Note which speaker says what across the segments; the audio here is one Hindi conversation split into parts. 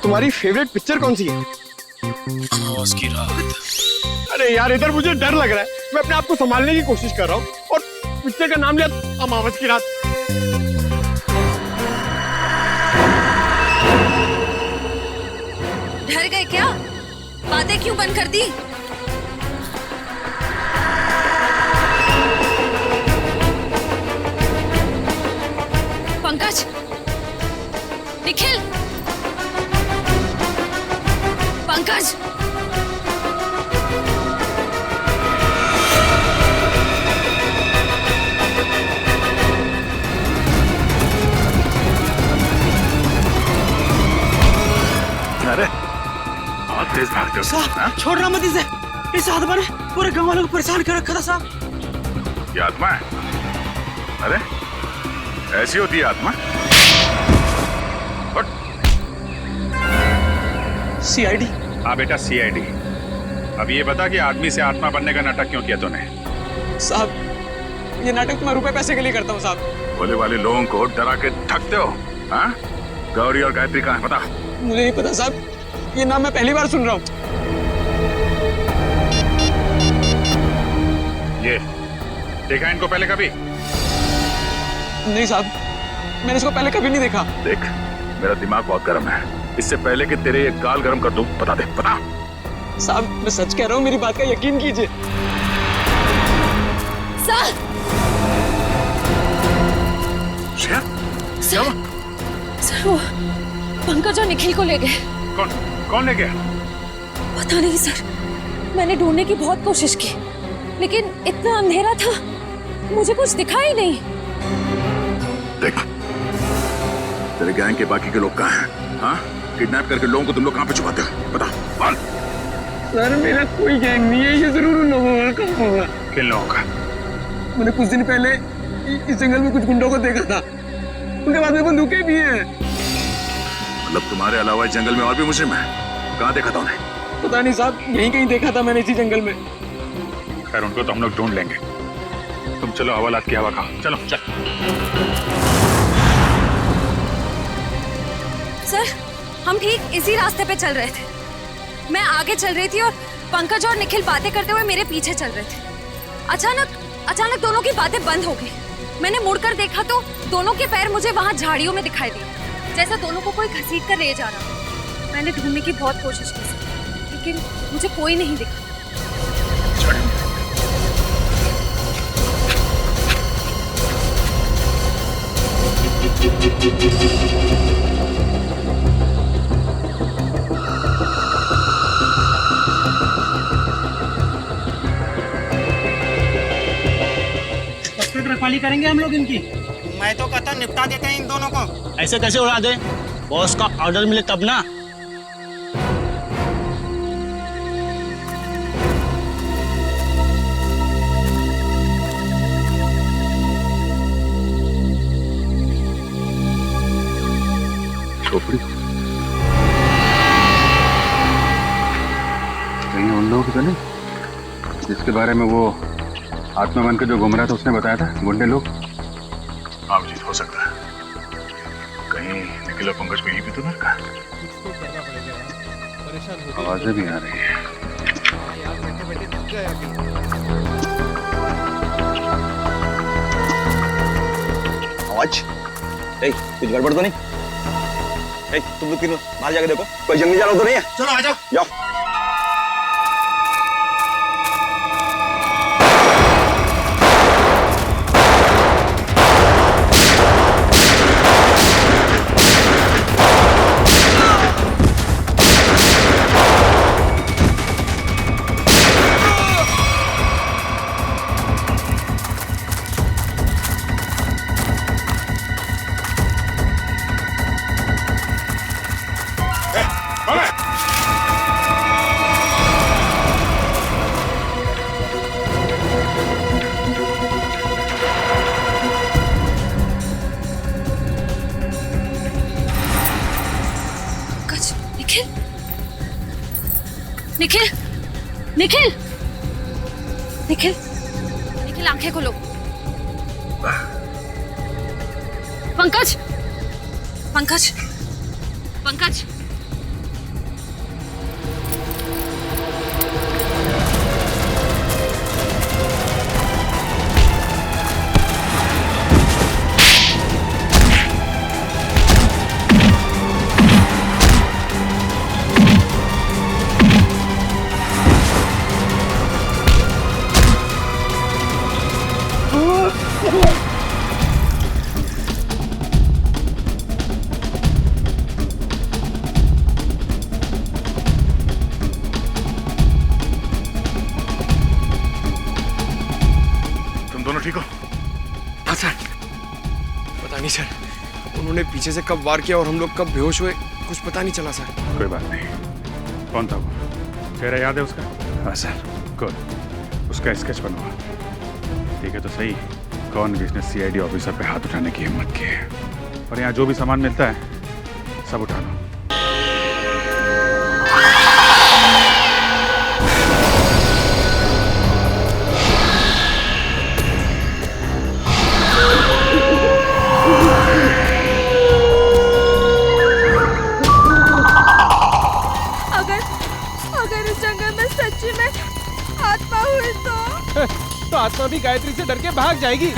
Speaker 1: तुम्हारी फेवरेट पिक्चर कौन सी है?
Speaker 2: आवाज की रात।
Speaker 1: अरे यार इधर मुझे डर लग रहा है, मैं अपने आप को संभालने की कोशिश कर रहा हूँ और पिक्चर का नाम लिया आवाज की रात।
Speaker 3: डर गए क्या? बातें क्यों बंद कर दी? पंकज, निखिल, पंकज,
Speaker 2: अरे बहुत तेज भागते हो
Speaker 4: साहब, छोड़ रहा मत इसे। इस आत्मा ने पूरे गांव वालों को परेशान कर रखा था साहब।
Speaker 2: ये आत्मा है? अरे ऐसी होती है आत्मा?
Speaker 4: सीआईडी।
Speaker 2: हाँ बेटा सीआईडी। अब ये बता कि आदमी से आत्मा बनने का नाटक क्यों किया तूने?
Speaker 4: साहब ये नाटक मैं रुपए पैसे के लिए करता हूँ साहब।
Speaker 2: भोले वाले लोगों को डरा के ठगते हो। हाँ? गौरी और गायत्री कहाँ है बता?
Speaker 4: मुझे नहीं पता साहब, ये नाम मैं पहली बार सुन रहा हूँ।
Speaker 2: ये देखा इनको पहले कभी?
Speaker 4: नहीं साहब, मैंने इसको पहले कभी नहीं देखा।
Speaker 2: देख मेरा दिमाग बहुत गर्म है, इससे पहले कि तेरे ये गाल गर्म कर दूं बता दे, बता।
Speaker 4: साहब मैं सच कह रहा हूँ, मेरी बात का यकीन कीजिए।
Speaker 3: सर,
Speaker 2: सर,
Speaker 3: सर वो पंकज और निखिल को ले गए।
Speaker 2: कौन ले गया?
Speaker 3: पता नहीं सर, मैंने ढूंढने की बहुत कोशिश की लेकिन इतना अंधेरा था मुझे कुछ दिखा ही नहीं।
Speaker 2: देख तेरे गैंग के बाकी के लोग कहाँ हैं? हाँ? किडनैप करके लोगों को तुम लोग कहाँ पे छुपाते हो? बता बोल।
Speaker 4: सर मेरा कोई गैंग नहीं है, ये जरूर उन लोगों का होगा।
Speaker 2: किन लोगों का?
Speaker 4: मैंने कुछ दिन पहले इस जंगल में कुछ गुंडों को देखा था, उनके पास में बंदूकें भी हैं।
Speaker 2: मतलब तुम्हारे अलावा इस जंगल में और भी मुजरिम है? कहाँ देखा था उन्हें?
Speaker 4: पता नहीं साहब, यहीं कहीं देखा था मैंने इसी जंगल में।
Speaker 2: खैर उनको तो हम लोग ढूंढ लेंगे, तुम चलो हवालात की हवा खाओ। चलो चल।
Speaker 3: सर हम ठीक इसी रास्ते पे चल रहे थे, मैं आगे चल रही थी और पंकज और निखिल बातें करते हुए मेरे पीछे चल रहे थे। अचानक दोनों की बातें बंद हो गई। मैंने मुड़कर देखा तो दोनों के पैर मुझे वहां झाड़ियों में दिखाई दिए, जैसे दोनों को कोई घसीट कर ले जा रहा। मैंने ढूंढने की बहुत कोशिश की सर, लेकिन मुझे कोई नहीं दिखा।
Speaker 4: रखवाली करेंगे हम लोग इनकी।
Speaker 5: मैं तो कहता निपटा देते हैं इन दोनों को।
Speaker 6: ऐसे कैसे उड़ा दे? बॉस का ऑर्डर मिले तब ना।
Speaker 2: खोपड़ी कहीं उन लोगों की तो नहीं जिसके बारे में वो आत्मा बनकर जो घूम रहा था उसने बताया था, गुंडे लोग? हाँ अभिजीत हो सकता है, कहीं निखिल और पंकज को ये भी तो ना रखा। आवाजें भी आ रही है।
Speaker 7: आवाज? कुछ गड़बड़ तो नहीं? तुम लोग तीनों बाहर जाके देखो, कोई जंगली जानवर तो नहीं है?
Speaker 5: चलो आ जाओ।
Speaker 7: जाओ।
Speaker 3: निखिल, निखिल, निखिल, निखिल आंखें खोलो। पंकज, पंकज, पंकज,
Speaker 4: पीछे से कब वार किया और हम लोग कब बेहोश हुए कुछ पता नहीं चला सर।
Speaker 2: कोई बात नहीं। कौन था वो? चेहरा याद है उसका? हाँ सर। गुड। उसका स्केच बनवा। ठीक है तो सही, कौन किसने सीआईडी ऑफिसर पे हाथ उठाने की हिम्मत की है? और यहाँ जो भी सामान मिलता है सब उठा लो।
Speaker 3: अगर इस जंगल में सच्ची में आत्मा हुई तो
Speaker 8: आत्मा भी गायत्री से डर के भाग जाएगी।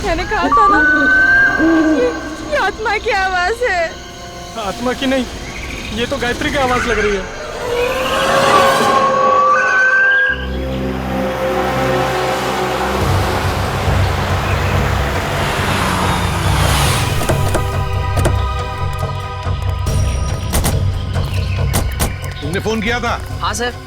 Speaker 3: मैंने कहा था ना, ये आत्मा की आवाज है।
Speaker 8: आत्मा की नहीं, ये तो गायत्री की आवाज लग रही है।
Speaker 9: तुमने फोन किया था?
Speaker 10: हाँ सर।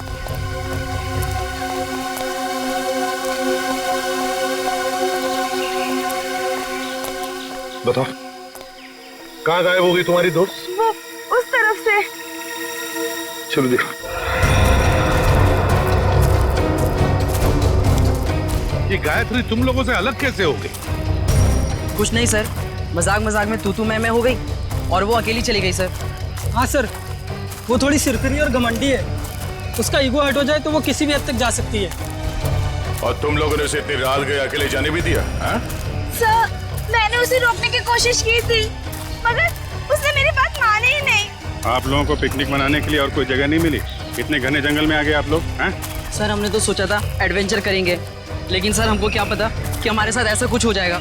Speaker 9: बताओ, कहाँ गायब हो गई तुम्हारी दोस्त?
Speaker 3: वो उस तरफ से।
Speaker 9: चलो देखो। ये गायत्री तुम लोगों से अलग कैसे हो गई?
Speaker 10: कुछ नहीं सर, मजाक मजाक में तू मैं हो गई और वो अकेली चली गई सर।
Speaker 8: हाँ सर, वो थोड़ी सिरफिरी और घमंडी है। उसका ईगो हट हो जाए तो वो किसी भी हद तक जा सकती है।
Speaker 9: और तुम लोगों ने उसे इतनी रात गए अकेले जाने भी दिया?
Speaker 3: सर, मैंने उसे रोकने की कोशिश की थी, मगर उसने मेरी बात मानी ही नहीं।
Speaker 2: आप लोगों को पिकनिक मनाने के लिए और कोई जगह नहीं मिली? इतने घने जंगल में आ गए आप लोग? हैं?
Speaker 10: सर हमने तो सोचा था एडवेंचर करेंगे, लेकिन सर हमको क्या पता कि हमारे साथ ऐसा कुछ हो जाएगा।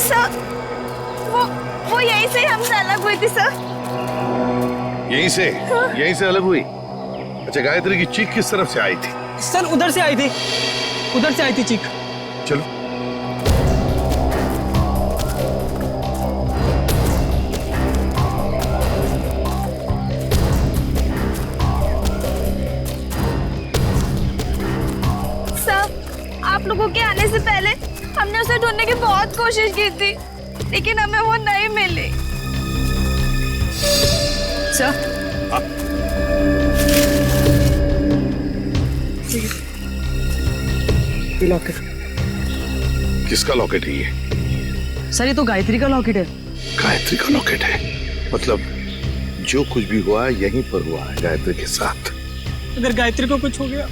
Speaker 3: सर, वो यहीं से हमसे अलग हुई थी सर।
Speaker 9: यहीं से अलग हुई? अच्छा, गायत्री की चीख किस तरफ से आई थी?
Speaker 8: सर उधर से आई थी, उधर से आई थी चीख।
Speaker 9: चलो।
Speaker 3: सर, आप लोगों के आने से पहले हमने उसे ढूंढने की बहुत कोशिश की थी, लेकिन हमें वो नहीं मिली।
Speaker 10: Sir locket.
Speaker 9: किसका लॉकेट है ये?
Speaker 10: सर ये तो गायत्री का लॉकेट है।
Speaker 9: गायत्री का लॉकेट है? मतलब जो कुछ भी हुआ है यहीं पर हुआ है गायत्री के साथ।
Speaker 8: अगर गायत्री को कुछ हो गया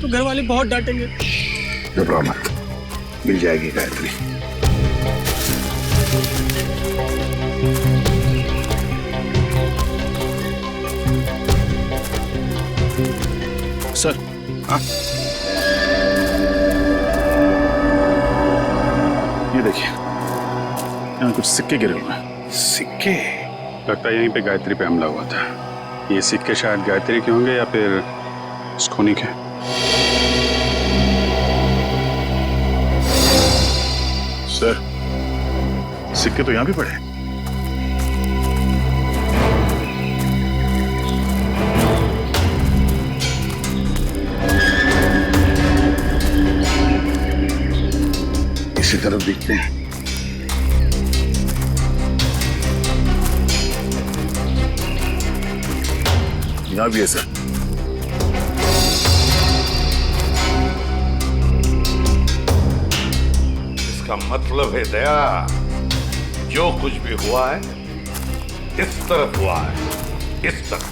Speaker 8: तो घर वाले बहुत डांटेंगे।
Speaker 9: घबरा मत, मिल जाएगी गायत्री।
Speaker 2: सर। हाँ? ये देखिए, यहाँ कुछ सिक्के गिरे हुए हैं।
Speaker 9: सिक्के?
Speaker 2: लगता है यहीं पे गायत्री पे हमला हुआ था। ये सिक्के शायद गायत्री के होंगे या फिर स्कोनी के।
Speaker 9: सर, सिक्के तो यहाँ भी पड़े हैं। इसी तरफ दिखते हैं। यहाँ भी है सर। इसका मतलब है दया, जो कुछ भी हुआ है इस तरफ हुआ है, इस तरफ।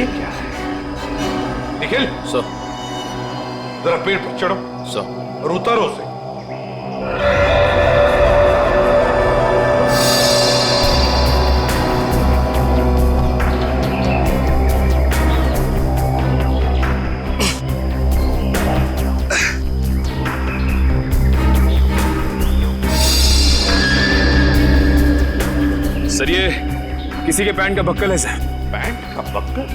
Speaker 9: ये क्या है? निखिल
Speaker 6: सर।
Speaker 9: जरा पेड़ पर चढ़ो
Speaker 6: सर।
Speaker 9: और उतारो उसे।
Speaker 2: सर ये किसी के पैंट का बक्कल है सर।
Speaker 9: पैंट का बक्कल?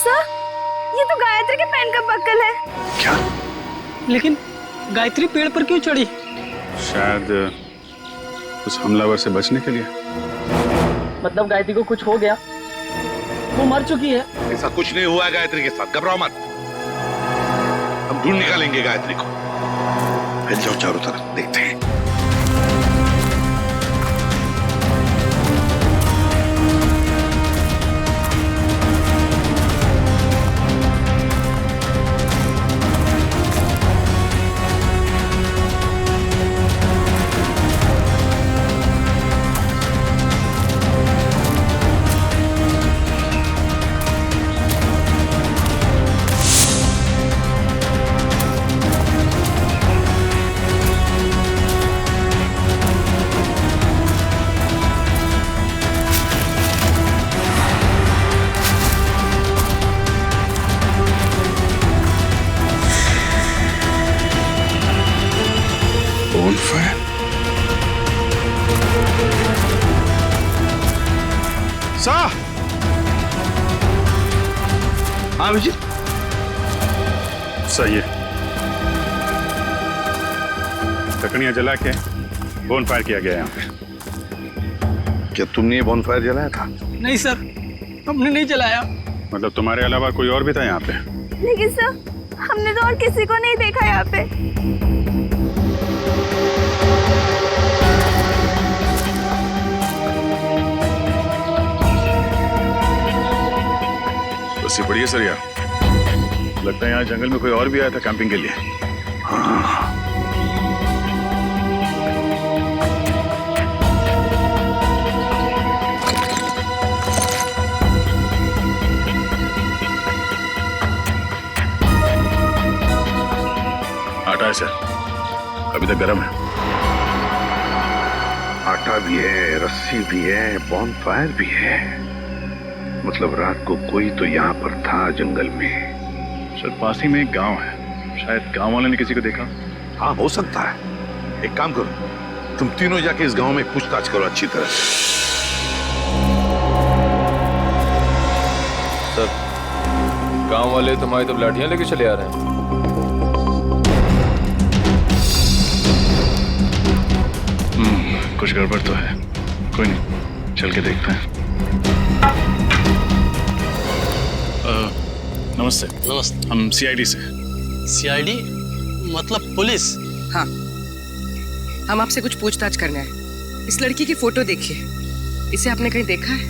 Speaker 3: सर, ये तो गायत्री के पैंट का बक्कल है।
Speaker 2: क्या?
Speaker 8: लेकिन गायत्री पेड़ पर क्यों चढ़ी?
Speaker 2: शायद उस हमलावर से बचने के लिए।
Speaker 8: मतलब गायत्री को कुछ हो गया, वो मर चुकी है।
Speaker 9: ऐसा कुछ नहीं हुआ है गायत्री के साथ, घबराओ मत। हम ढूंढ निकालेंगे गायत्री को। फैल जाओ चारों तरफ, देखते हैं।
Speaker 2: हाँ विजय, सही है। लकड़ियां जला के बोन फायर किया गया यहाँ पे।
Speaker 9: क्या तुमने ये बोन फायर जलाया था?
Speaker 8: नहीं सर, हमने नहीं जलाया।
Speaker 2: मतलब तुम्हारे अलावा कोई और भी था यहाँ पे?
Speaker 3: लेकिन सर, हमने तो और किसी को नहीं देखा यहाँ पे।
Speaker 2: बस बढ़िया सर यार, लगता है यहाँ जंगल में कोई और भी आया था कैंपिंग के लिए। हाँ। आटा है सर, अभी तक गर्म है।
Speaker 9: आटा भी है, रस्सी भी है, बॉन फायर भी है। मतलब रात को कोई तो यहाँ पर था जंगल में।
Speaker 2: सर पास ही में एक गांव है, शायद गांव वाले ने किसी को देखा।
Speaker 9: हाँ हो सकता है। एक काम करो, तुम तीनों जाके इस गांव में पूछताछ करो अच्छी तरह से।
Speaker 11: सर, गांव वाले तुम्हारी तो लाठियां लेके चले आ रहे हैं।
Speaker 2: कुछ गड़बड़ तो है। कोई नहीं, चल के देखते हैं। नमस्ते।
Speaker 6: नमस्ते।
Speaker 2: हम सीआईडी से।
Speaker 6: सीआईडी मतलब पुलिस?
Speaker 12: हाँ, हम आपसे कुछ पूछताछ करना है। इस लड़की की फोटो देखिए, इसे आपने कहीं देखा है?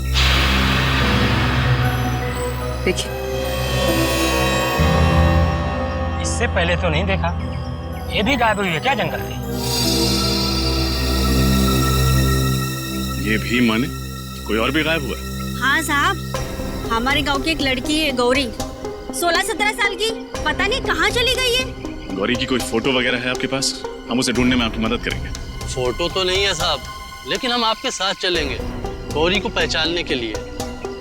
Speaker 12: देखिए।
Speaker 5: इससे पहले तो नहीं देखा। ये भी गायब हुई है क्या जंगल से?
Speaker 2: ये भी माने कोई और भी गायब हुआ?
Speaker 3: हाँ साहब, हमारे गांव की एक लड़की है गौरी, 16-17 साल की, पता नहीं कहाँ चली गई है।
Speaker 2: गौरी की कोई फोटो वगैरह है आपके पास? हम उसे ढूंढने में आपकी मदद करेंगे।
Speaker 6: फोटो तो नहीं है साहब, लेकिन हम आपके साथ चलेंगे गौरी को पहचानने के लिए।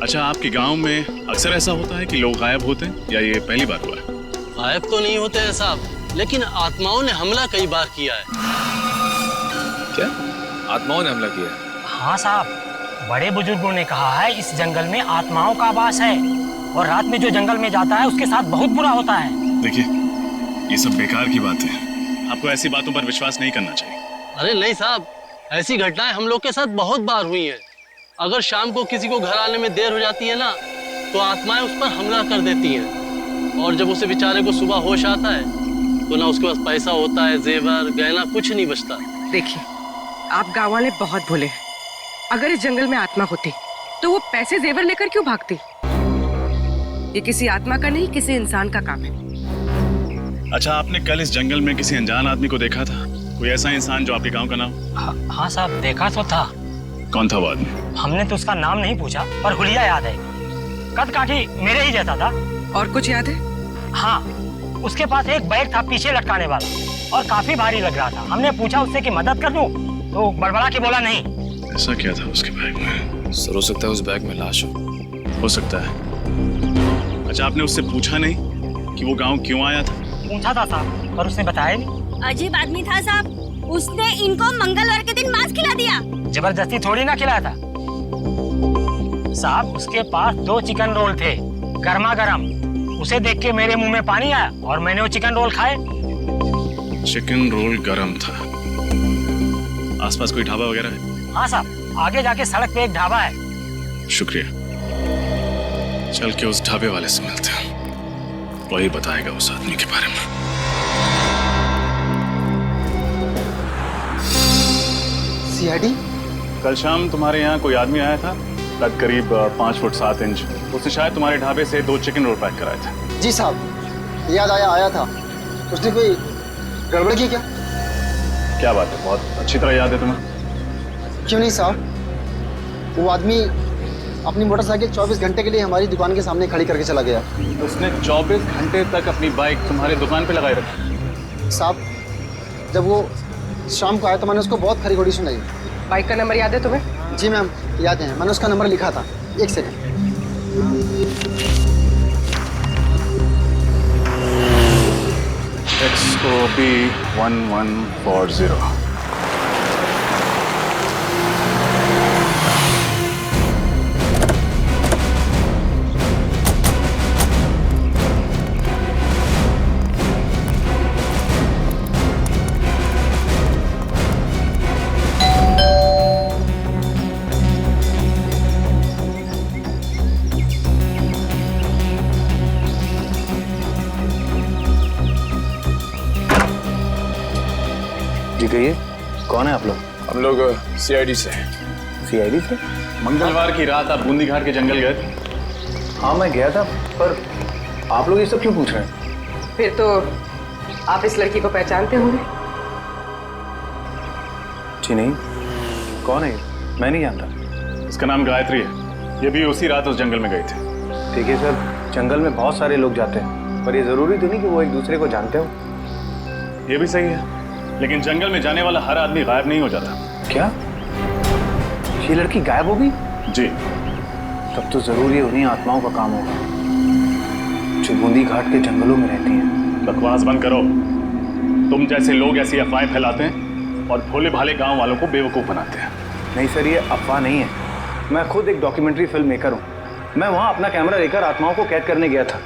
Speaker 2: अच्छा, आपके गांव में अक्सर ऐसा होता है कि लोग गायब होते हैं या ये पहली बार हुआ है?
Speaker 6: गायब तो नहीं होते हैं साहब, लेकिन आत्माओं ने हमला कई बार किया है।
Speaker 11: क्या आत्माओं ने हमला किया?
Speaker 5: हाँ साहब, बड़े बुजुर्गों ने कहा है इस जंगल में आत्माओं का वास है और रात में जो जंगल में जाता है उसके साथ बहुत बुरा होता है।
Speaker 2: देखिए, ये सब बेकार की बात है, आपको ऐसी बातों पर विश्वास नहीं करना चाहिए।
Speaker 6: अरे नहीं साहब, ऐसी घटनाएं हम लोग के साथ बहुत बार हुई हैं। अगर शाम को किसी को घर आने में देर हो जाती है ना, तो आत्माएं उस पर हमला कर देती हैं। और जब उसे बेचारे को सुबह होश आता है तो ना उसके पास पैसा होता है, जेवर गहना कुछ नहीं बचता।
Speaker 12: देखिए, आप गाँव वाले बहुत भोले हैं। अगर इस जंगल में आत्मा होती तो वो पैसे जेवर लेकर क्यों भागती? ये किसी आत्मा का नहीं, किसी इंसान का काम है।
Speaker 2: अच्छा, आपने कल इस जंगल में किसी अनजान आदमी को देखा था? कोई ऐसा इंसान जो आपके गांव का नाम?
Speaker 5: हाँ साहब, देखा तो था।
Speaker 2: कौन था वो आदमी?
Speaker 5: हमने तो उसका नाम नहीं पूछा, पर हुलिया याद है। कद काठी मेरे ही जैसा था।
Speaker 12: और कुछ याद है?
Speaker 5: हाँ, उसके पास एक बैग था पीछे लटकाने वाला और काफी भारी लग रहा था। हमने पूछा उससे कि मदद कर दूं, तो बड़बड़ा के बोला नहीं।
Speaker 2: ऐसा क्या था उसके बैग में?
Speaker 11: सर, हो सकता है उस बैग में लाश हो
Speaker 2: सकता है। अच्छा, आपने उससे पूछा नहीं कि वो गांव क्यों आया था?
Speaker 5: पूछा था साहब, पर उसने बताया नहीं।
Speaker 3: अजीब आदमी था साहब, उसने इनको मंगलवार के दिन मांस खिला दिया।
Speaker 5: जबरदस्ती थोड़ी ना खिलाया था साहब। उसके पास 2 चिकन रोल थे, गर्मा गर्म। उसे देख के मेरे मुंह में पानी आया और मैंने वो चिकन रोल खाए।
Speaker 2: चिकन रोल गरम था। आसपास कोई ढाबा वगैरह है?
Speaker 5: हाँ साहब, आगे जाके सड़क पे एक ढाबा है।
Speaker 2: शुक्रिया। चल के उस ढाबे वाले से मिलते हैं, वही बताएगा उस आदमी के बारे में।
Speaker 13: सीआईडी?
Speaker 2: कल शाम तुम्हारे यहाँ कोई आदमी आया था, कद करीब 5 फुट 7 इंच। उसने शायद तुम्हारे ढाबे से 2 चिकन रोल पैक कराए थे।
Speaker 13: जी साहब, याद आया था। उसने कोई गड़बड़ की क्या?
Speaker 2: क्या बात है, बहुत अच्छी तरह याद है तुम्हें।
Speaker 13: क्यों नहीं साहब, वो आदमी अपनी मोटरसाइकिल 24 घंटे के लिए हमारी दुकान के सामने खड़ी करके चला गया।
Speaker 2: उसने 24 घंटे तक अपनी बाइक तुम्हारी दुकान पे लगाए रखी?
Speaker 13: साहब, जब वो शाम को आया तो मैंने उसको बहुत खरी खोटी सुनाई।
Speaker 12: बाइक का नंबर याद है तुम्हें?
Speaker 13: जी मैम, याद है। मैंने उसका नंबर लिखा था। एक सेकंड।
Speaker 2: XOB 1140।
Speaker 7: जी कहिए, कौन है आप लोग?
Speaker 11: हम लोग सीआईडी से।
Speaker 7: सीआईडी से?
Speaker 2: मंगलवार की रात आप बूंदी घाट के जंगल गए थे?
Speaker 7: हाँ, मैं गया था, पर आप लोग ये सब क्यों पूछ रहे हैं?
Speaker 12: फिर तो आप इस लड़की को पहचानते होंगे।
Speaker 7: जी नहीं, कौन है ये? मैं नहीं जानता।
Speaker 2: इसका नाम गायत्री है। ये भी उसी रात उस जंगल में गए थे।
Speaker 7: ठीक है सर, जंगल में बहुत सारे लोग जाते हैं, पर ये जरूरी तो नहीं कि वो एक दूसरे को जानते हो।
Speaker 2: ये भी सही है, लेकिन जंगल में जाने वाला हर आदमी गायब नहीं हो जाता।
Speaker 7: क्या? ये लड़की गायब हो गई?
Speaker 2: जी।
Speaker 7: तब तो जरूर ये उन्हीं आत्माओं का काम होगा जो बूंदी घाट के जंगलों में रहती हैं।
Speaker 2: बकवास बंद करो। तुम जैसे लोग ऐसी अफवाहें फैलाते हैं और भोले भाले गांव वालों को बेवकूफ बनाते हैं।
Speaker 7: नहीं सर, ये अफवाह नहीं है। मैं खुद एक डॉक्यूमेंट्री फिल्म मेकर हूँ। मैं वहाँ अपना कैमरा लेकर आत्माओं को कैद करने गया था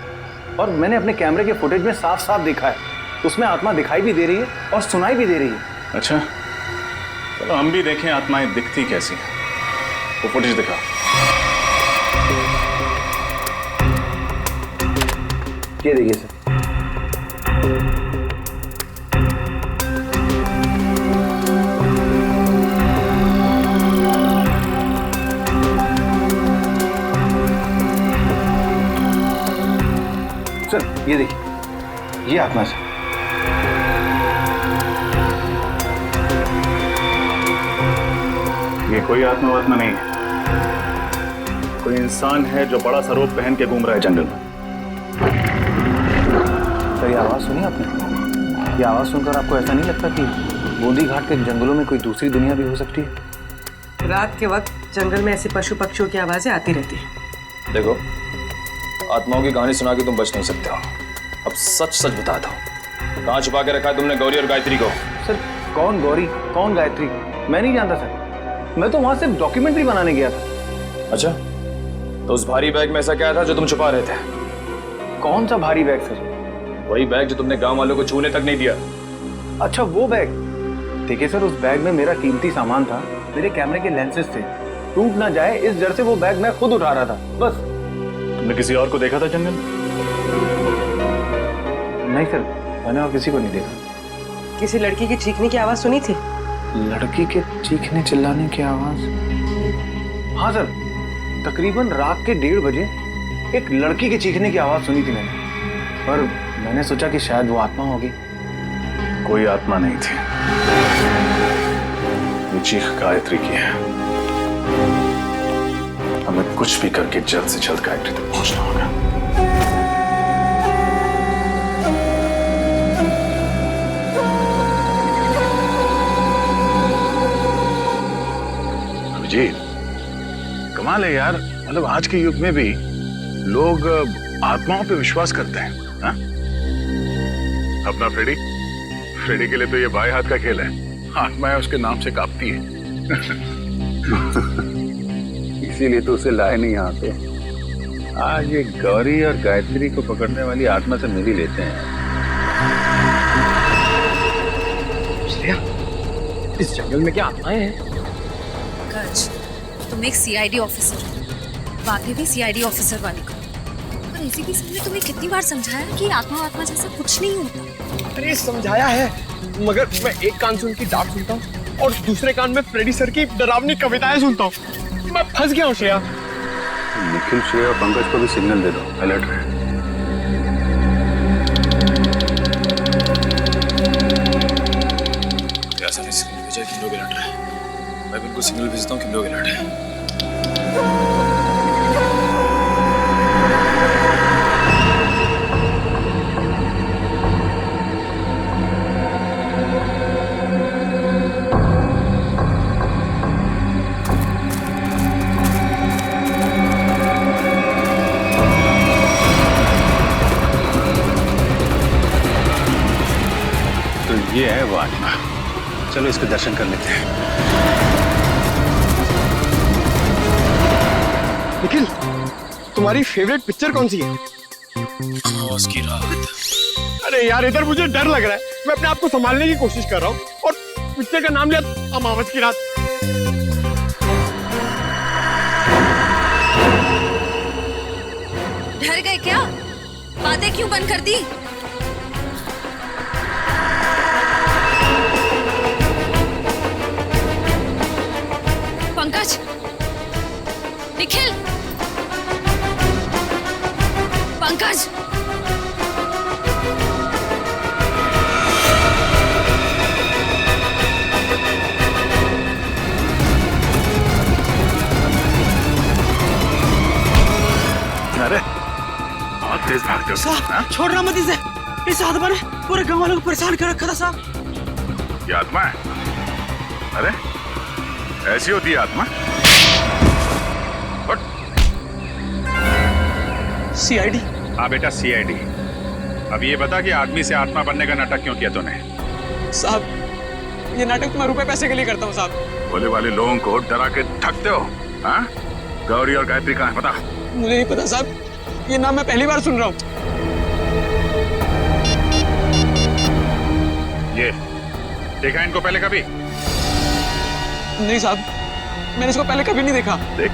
Speaker 7: और मैंने अपने कैमरे के फुटेज में साफ साफ देखा है, उसमें आत्मा दिखाई भी दे रही है और सुनाई भी दे रही है।
Speaker 2: अच्छा, चलो हम भी देखें आत्माएं दिखती कैसी हैं। वो फुटेज दिखा।
Speaker 7: ये देखिए सर। सर ये देखिए, ये आत्मा से।
Speaker 2: ये कोई आत्मा वात्मा नहीं है, कोई इंसान है जो बड़ा सा रोब पहन के घूम रहा है जंगल में।
Speaker 7: सर ये आवाज सुनी आपने? ये आवाज सुनकर आपको ऐसा नहीं लगता कि बूंदी घाट के जंगलों में कोई दूसरी दुनिया भी हो सकती है?
Speaker 12: रात के वक्त जंगल में ऐसे पशु पक्षियों की आवाजें आती रहती हैं।
Speaker 11: देखो, आत्माओं की कहानी सुना के तुम बच नहीं सकते हो। अब सच सच बता दो, कहाँ छुपा के रखा है तुमने गौरी और गायत्री को?
Speaker 7: सर कौन गौरी, कौन गायत्री, मैं नहीं जानता सर। मैं तो वहां सिर्फ डॉक्यूमेंट्री बनाने गया था।
Speaker 11: अच्छा, तो उस भारी बैग में ऐसा क्या था जो तुम छुपा रहे थे?
Speaker 7: कौन सा भारी बैग सर?
Speaker 11: वही बैग जो तुमने गांव वालों को छूने तक नहीं दिया।
Speaker 7: अच्छा वो बैग। देखिए सर, उस बैग में मेरा कीमती सामान था, मेरे कैमरे के लेंसेज थे। टूट ना जाए इस डर से वो बैग मैं खुद उठा रहा था, बस।
Speaker 2: तुमने किसी और को देखा था जंगल?
Speaker 7: नहीं सर, मैंने और किसी को नहीं देखा।
Speaker 12: किसी लड़की की चीखने की आवाज सुनी थी?
Speaker 7: लड़की के चीखने चिल्लाने की आवाज? हाँ सर, तकरीबन रात के 1:30 बजे एक लड़की के चीखने की आवाज सुनी थी मैंने, पर मैंने सोचा कि शायद वो आत्मा होगी।
Speaker 2: कोई आत्मा नहीं थी, ये चीख गायत्री की है। हमें कुछ भी करके जल्द से जल्द गायत्री तक पहुंचना होगा। अभिजीत, कमाल है यार, मतलब आज के युग में भी लोग आत्माओं पे विश्वास करते हैं। हा? अपना फ्रेडी के लिए तो ये बाएं हाथ का खेल है, आत्माएं उसके नाम से कांपती है। इसीलिए तो उसे लाए नहीं यहाँ पे। आज ये गौरी और गायत्री को पकड़ने वाली आत्मा से मिल ही लेते हैं।
Speaker 1: श्रेया, इस जंगल में क्या आत्माएं हैं?
Speaker 3: पंकज, तुम एक सीआईडी ऑफिसर हो, वाकई भी सीआईडी ऑफिसर वाली को। और एसीपी साहब ने तुम्हें कितनी बार समझाया कि आत्मा जैसा कुछ नहीं होता।
Speaker 1: अरे समझाया है, मगर मैं एक कान से उनकी डांट सुनता हूँ और दूसरे कान में फ्रेडी सर की डरावनी कविताएं सुनता हूँ। मैं फंस गया हूँ श्रेया।
Speaker 2: निखिल, श्रेया और पंकज को भी सिग्नल दे दो, अलर्ट रहे।
Speaker 11: ऐसा नहीं सिग्नल भेजा कि लोग अलर्ट रहे। मैं भी उनको सिग्नल भेजता हूँ कि लोग अलर्ट है।
Speaker 2: ये है वो आत्मा, चलो इसके दर्शन कर लेते हैं।
Speaker 1: निखिल, तुम्हारी फेवरेट पिक्चर कौन सी है?
Speaker 11: आवाज की राहत।
Speaker 1: अरे यार, इधर मुझे डर लग रहा है। मैं अपने आप को संभालने की कोशिश कर रहा हूँ और पिक्चर का नाम लिया अमावस की रात।
Speaker 3: डर गए क्या? बातें क्यों बंद कर दी? पंकज, निखिल, पंकज,
Speaker 2: अरे बहुत तेज भागते हो
Speaker 8: साहब। छोड़ना मत इसे, इस आत्मा ने पूरे गांव वालों को परेशान कर रखा था साहब।
Speaker 2: ये आत्मा है? अरे ऐसी होती है आत्मा?
Speaker 4: सीआईडी?
Speaker 2: हाँ बेटा, सीआईडी। अब ये बता कि आदमी से आत्मा बनने का नाटक क्यों किया तूने?
Speaker 4: साहब, ये नाटक मैं रुपए पैसे के लिए करता हूँ साहब।
Speaker 2: भोले वाले लोगों को डरा के ठगते हो। हाँ? गौरी और गायत्री कहाँ है पता?
Speaker 4: मुझे नहीं पता साहब, ये नाम मैं पहली बार सुन रहा हूँ।
Speaker 2: ये देखा इनको पहले कभी?
Speaker 4: नहीं साहब, मैंने इसको पहले कभी नहीं देखा।
Speaker 2: देख,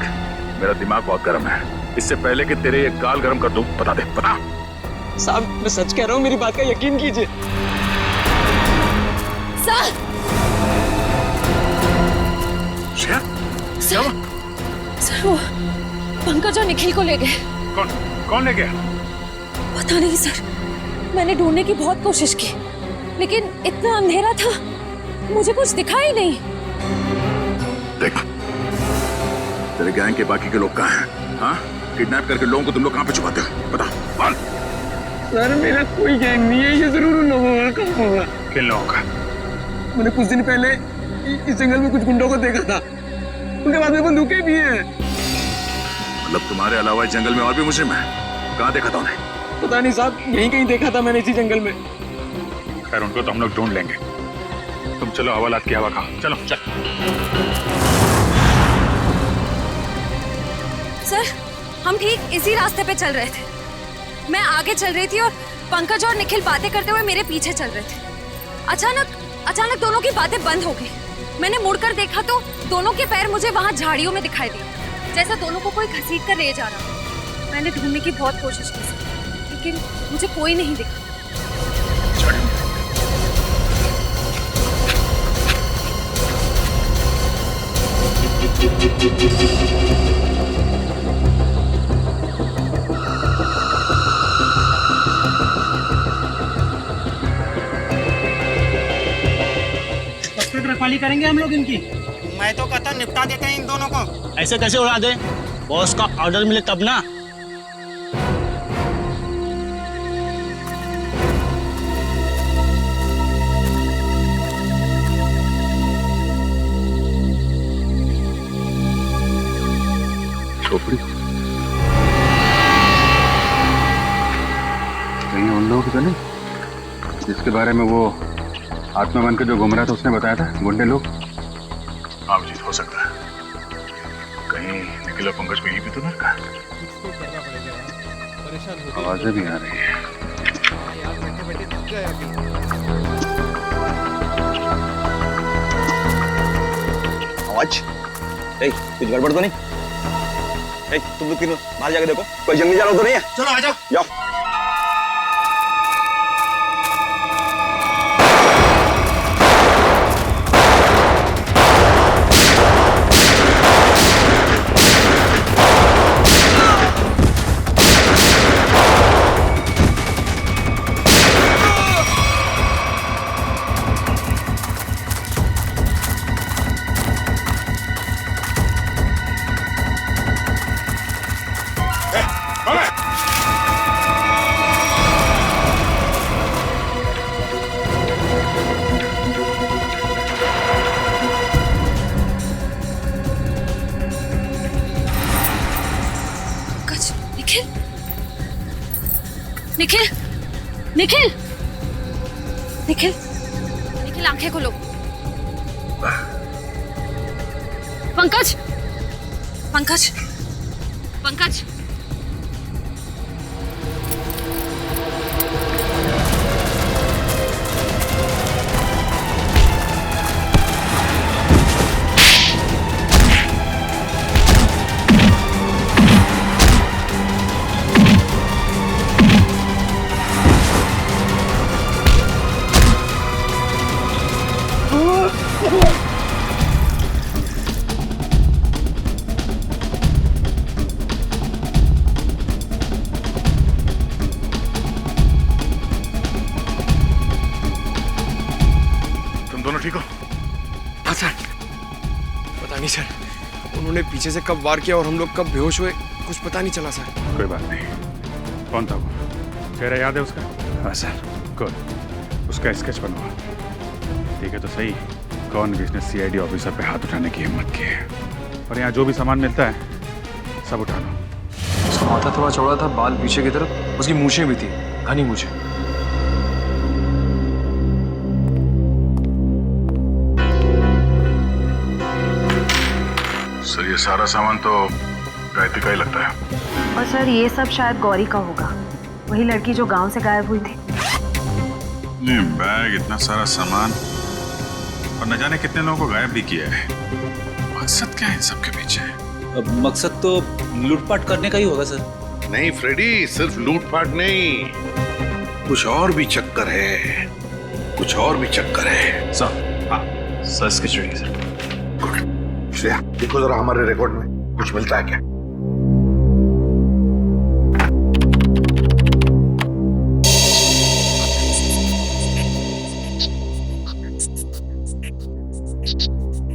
Speaker 2: मेरा दिमाग बहुत गर्म है। इससे पहले कि तेरे ये गाल गर्म कर दूं, बता दे, बता।
Speaker 4: साहब, मैं सच कह रहा हूँ, मेरी बात का यकीन कीजिए।
Speaker 3: सर, सर वो पंकज और निखिल को ले गए।
Speaker 2: कौन ले गया?
Speaker 3: पता नहीं सर, मैंने ढूंढने की बहुत कोशिश की, लेकिन इतना अंधेरा था, मुझे कुछ दिखा ही नहीं।
Speaker 2: देख, तेरे गैंग के बाकी के लोग कहाँ हैं? हाँ? किडनैप करके लोगों को तुम लोग कहाँ पे छुपाते हो? बता, बोल।
Speaker 4: सर, मेरा कोई गैंग नहीं है, ये जरूर उन लोगों का होगा।
Speaker 2: किन लोगों का?
Speaker 4: मैंने कुछ दिन पहले इस जंगल में कुछ गुंडों को देखा था, उनके बाद में बंदूकें भी हैं।
Speaker 2: मतलब तुम्हारे अलावा इस जंगल में और भी मुजरिम हैं? कहाँ देखा था उन्हें?
Speaker 4: पता नहीं साहब, यहीं कहीं देखा था मैंने इसी जंगल में।
Speaker 2: खैर, उनको तो हम लोग ढूंढ लेंगे। तुम चलो, हवालात की हवा खाओ। चलो चल।
Speaker 3: सर, हम ठीक इसी रास्ते पे चल रहे थे। मैं आगे चल रही थी और पंकज और निखिल बातें करते हुए मेरे पीछे चल रहे थे। अचानक दोनों की बातें बंद हो गई। मैंने मुड़कर देखा तो दोनों के पैर मुझे वहां झाड़ियों में दिखाई दिए, जैसे दोनों को कोई घसीट कर ले जा रहा। मैंने ढूंढने की बहुत कोशिश की, लेकिन मुझे कोई नहीं दिखा।
Speaker 8: रखवाली करेंगे हम लोग इनकी।
Speaker 5: मैं तो कहता निपटा देते हैं इन दोनों को। ऐसे कैसे उड़ा दे? बॉस का ऑर्डर मिले तब ना।
Speaker 2: खोपड़ी कहीं उन लोगों की तो नहीं जिसके बारे में वो आत्मा बन के जो घूम रहा था उसने बताया था, गुंडे लोग? हाँ अभिजीत, हो सकता है कहीं निखिल और पंकज को यही भी तो ना रखा। आवाजें भी आ रही है।
Speaker 14: आवाज कुछ गड़बड़ तो नहीं? तुम लोग तीनों बाहर जाके देखो, कोई जंगली जानवर तो नहीं है?
Speaker 5: चलो आ जाओ।
Speaker 14: जाओ।
Speaker 3: निखिल, निखिल, निखिल, निखिल आंखें खोलो। पंकज, पंकज, पंकज।
Speaker 2: ठीक हो?
Speaker 4: हाँ सर। पता नहीं सर, उन्होंने पीछे से कब वार किया और हम लोग कब बेहोश हुए, कुछ पता नहीं चला सर।
Speaker 2: कोई बात नहीं। कौन था वो? चेहरा याद है उसका? हाँ सर। गुड, उसका स्केच बनवा। ठीक है तो सही, कौन किसने सीआईडी ऑफिसर पे हाथ उठाने की हिम्मत की है? और यहाँ जो भी सामान मिलता है सब उठा लो।
Speaker 11: उसका माथा थोड़ा चौड़ा था, बाल पीछे की तरफ, उसकी मूछें भी थी, घनी मूछें।
Speaker 2: सर ये सारा सामान तो गायत्री का ही लगता है।
Speaker 15: और सर ये सब शायद गौरी का होगा, वही लड़की जो गांव से गायब हुई थी।
Speaker 2: नहीं, बैग, इतना सारा सामान और न जाने कितने लोगों को गायब भी किया है। मकसद क्या है इन सब के पीछे?
Speaker 16: अब मकसद तो लूटपाट करने का ही होगा सर।
Speaker 9: नहीं फ्रेडी, सिर्फ लूटपाट नहीं, कुछ और भी चक्कर है, कुछ और भी चक्कर है।
Speaker 2: सर, हाँ sir, sketch ready sir.
Speaker 9: Shreya देखो जरा हमारे रिकॉर्ड में कुछ मिलता है क्या?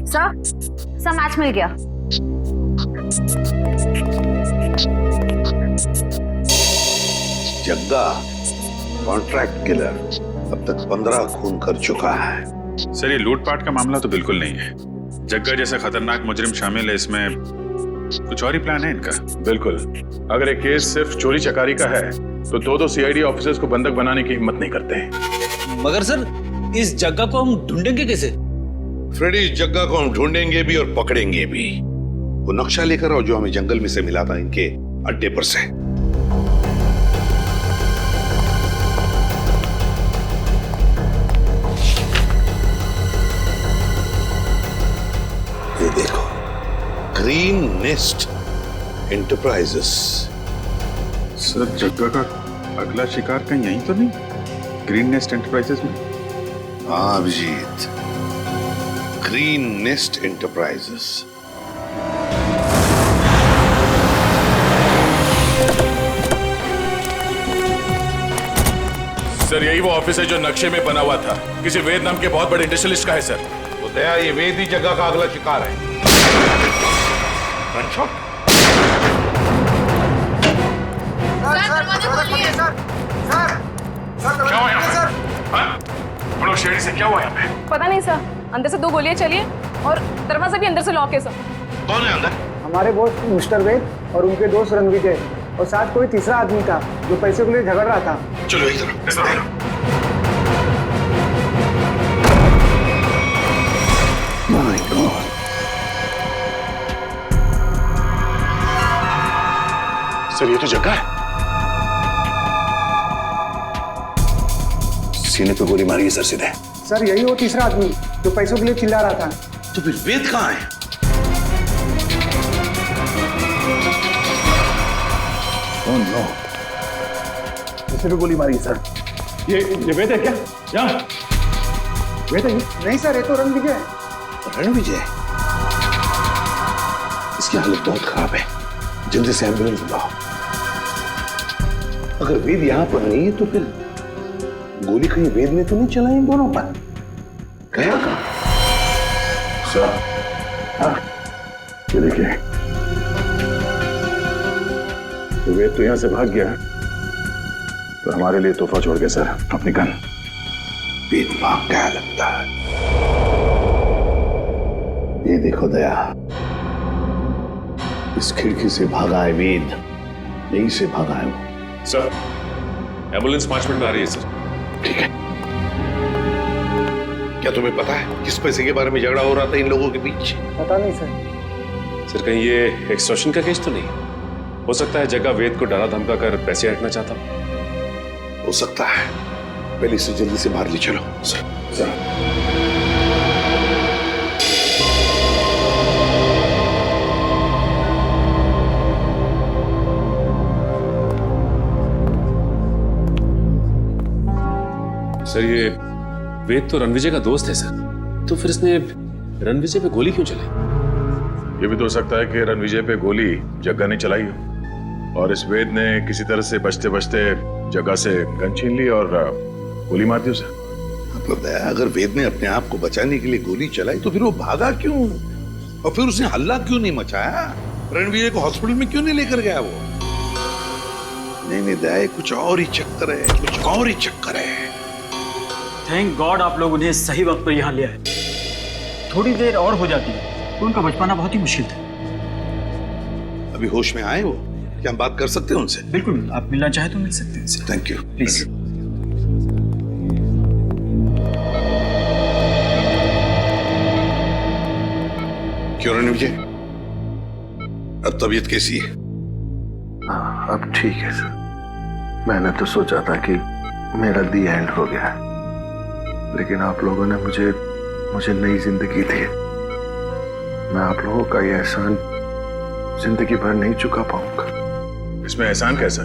Speaker 15: सर मैच मिल गया।
Speaker 9: जग्गा कॉन्ट्रैक्ट किलर अब तक 15 खून कर चुका है।
Speaker 2: सर ये लूटपाट का मामला तो बिल्कुल नहीं है। जग्गा जैसा खतरनाक मुजरिम शामिल है इसमें, कुछ और ही प्लान है इनका।
Speaker 17: बिल्कुल, अगर एक केस सिर्फ चोरी चकारी का है तो दो सीआईडी ऑफिसर्स को बंधक बनाने की हिम्मत नहीं करते।
Speaker 16: मगर सर इस जग्गा को हम ढूंढेंगे कैसे?
Speaker 9: फ्रेडी, इस जग्गा को हम ढूंढेंगे भी और पकड़ेंगे भी। वो नक्शा लेकर आओ जो हमें जंगल में से मिला था इनके अड्डे पर से। ये देखो, ग्रीन नेस्ट एंटरप्राइजेस।
Speaker 2: सर जग्गा का अगला शिकार कहीं यहीं तो नहीं? ग्रीन नेस्ट एंटरप्राइजेस में?
Speaker 9: हाँ Abhijit, green nest enterprises.
Speaker 17: Sir यही वो ऑफिस है जो नक्शे में बना हुआ था, किसी वेद नाम के बहुत बड़े इंडस्ट्रियलिस्ट का है सर। वो
Speaker 9: दया, ये वेद ही जगह का अगला शिकार है। रणछोड़,
Speaker 17: क्या हुआ यहाँ पे? हाँ? हम लोग शेरी से क्या हुआ यहाँ पे?
Speaker 18: पता नहीं सर, अंदर से 2 गोलियां चली हैं और दरवाजा भी अंदर से लॉक है सर।
Speaker 9: कौन है अंदर?
Speaker 19: हमारे बॉस मिस्टर वेद और उनके दोस्त रणविजय और साथ कोई तीसरा आदमी था जो पैसे के लिए झगड़ रहा था।
Speaker 9: चलो इधर। माय गॉड,
Speaker 17: सर ये तो जगह है।
Speaker 9: सीने पे गोली मारी है सर सीधे।
Speaker 19: सर यही वो तीसरा आदमी जो पैसों के लिए चिल्ला रहा था।
Speaker 9: तो फिर वेद कहाँ है? ओह नो, इसे भी गोली मारी है सर।
Speaker 17: ये वेद है क्या? यहाँ
Speaker 19: वेद है? नहीं सर, ये तो रणविजय है।
Speaker 9: रणविजय? इसकी हालत बहुत खराब है, जल्दी से एम्बुलेंस बुलाओ। अगर वेद यहाँ पर नहीं है तो फिर गोली कहीं वेद ने तो नहीं चलाई इन दोनों पर? गया कहाँ? सर, हाँ, ये देखिए, तो वेद तो यहां से भाग गया, तो हमारे लिए तोहफा छोड़ गया सर, अपनी गन। वेद भाग गया लगता है। ये देखो दया, इस खिड़की से भागा है वेद, यहीं से भागा है वो।
Speaker 17: सर, एम्बुलेंस 5 मिनट में आ रही है सर।
Speaker 9: ठीक है। क्या तुम्हें पता है किस पैसे के बारे में झगड़ा हो रहा था इन लोगों के बीच?
Speaker 19: पता नहीं सर।
Speaker 11: सर कहीं ये एक्सटॉर्शन का केस तो नहीं? हो सकता है जगह वेद को डरा धमका कर पैसे हटना चाहता हूं।
Speaker 9: हो सकता है, पहले इसे जल्दी से बाहर ले चलो सर।
Speaker 11: सर ये वेद तो रणविजय का दोस्त है सर, तो फिर इसने रणविजय पे गोली क्यों चलाई?
Speaker 17: ये भी तो हो सकता है कि रणविजय पे गोली जग्गा ने चलाई हो और इस वेद ने किसी तरह से बचते बचते जग्गा से गन छीन ली और गोली मार दी उसे।
Speaker 9: मतलब दया, अगर वेद ने अपने आप को बचाने के लिए गोली चलाई तो फिर वो भागा क्यों? और फिर उसने हल्ला क्यों नहीं मचाया? रणविजय को हॉस्पिटल में क्यों नहीं लेकर गया वो? नहीं दया, कुछ और ही चक्कर है, कुछ और ही चक्कर है।
Speaker 8: थैंक गॉड आप लोग उन्हें सही वक्त पर यहाँ ले आए। थोड़ी देर और हो जाती तो उनका बच पाना बहुत ही मुश्किल था।
Speaker 9: अभी होश में आए वो? क्या हम बात कर सकते हैं उनसे?
Speaker 8: बिल्कुल, आप मिलना चाहे तो मिल सकते हैं।
Speaker 9: Thank you,
Speaker 8: please.
Speaker 9: क्यों रणविजय, अब तबीयत कैसी है?
Speaker 20: हाँ, अब ठीक है सर। मैंने तो सोचा था कि मेरा दी एंड हो गया, लेकिन आप लोगों ने मुझे नई जिंदगी दी। मैं आप लोगों का ये एहसान जिंदगी भर नहीं चुका पाऊंगा।
Speaker 17: इसमें एहसान कैसा?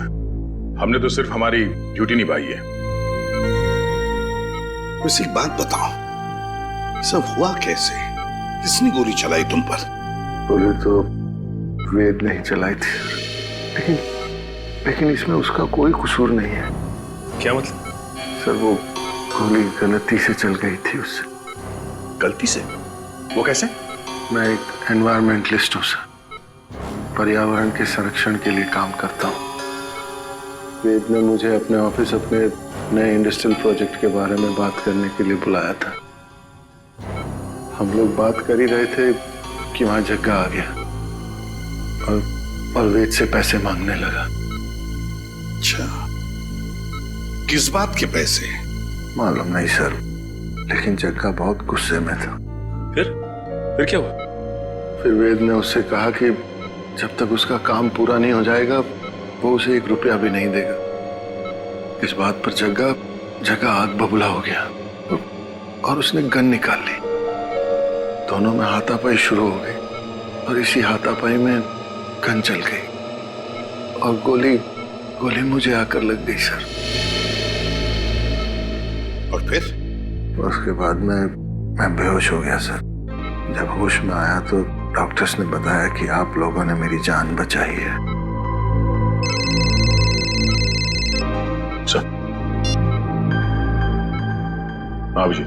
Speaker 17: हमने तो सिर्फ हमारी ड्यूटी निभाई है।
Speaker 9: वैसे एक बात बताओ, सब हुआ कैसे? किसने गोली चलाई तुम पर?
Speaker 20: गोली तो वेद ने ही चलाई थी, लेकिन इसमें उसका कोई कसूर नहीं है।
Speaker 11: क्या मतलब?
Speaker 20: सर वो गोली गलती से चल गई थी उससे।
Speaker 17: गलती से? वो कैसे?
Speaker 20: मैं एक एनवायरमेंटलिस्ट हूँ सर, पर्यावरण के संरक्षण के लिए काम करता हूँ। वेद ने मुझे अपने ऑफिस अपने नए इंडस्ट्रियल प्रोजेक्ट के बारे में बात करने के लिए बुलाया था। हम लोग बात कर ही रहे थे कि वहां जग्गा आ गया और वेद से पैसे मांगने लगा।
Speaker 9: अच्छा, किस बात के पैसे?
Speaker 20: मालूम नहीं सर, लेकिन जग्गा बहुत गुस्से में था।
Speaker 11: फिर क्या हुआ?
Speaker 20: फिर वेद ने उससे कहा कि जब तक उसका काम पूरा नहीं हो जाएगा वो उसे 1 रुपया भी नहीं देगा। इस बात पर जग्गा आग बबूला हो गया और उसने गन निकाल ली। दोनों में हाथापाई शुरू हो गई और इसी हाथापाई में गन चल गई और गोली मुझे आकर लग गई सर।
Speaker 9: और फिर?
Speaker 20: उसके बाद मैं बेहोश हो गया सर। जब होश में आया तो डॉक्टर्स ने बताया कि आप लोगों ने मेरी जान बचाई है।
Speaker 17: सर, आप जी।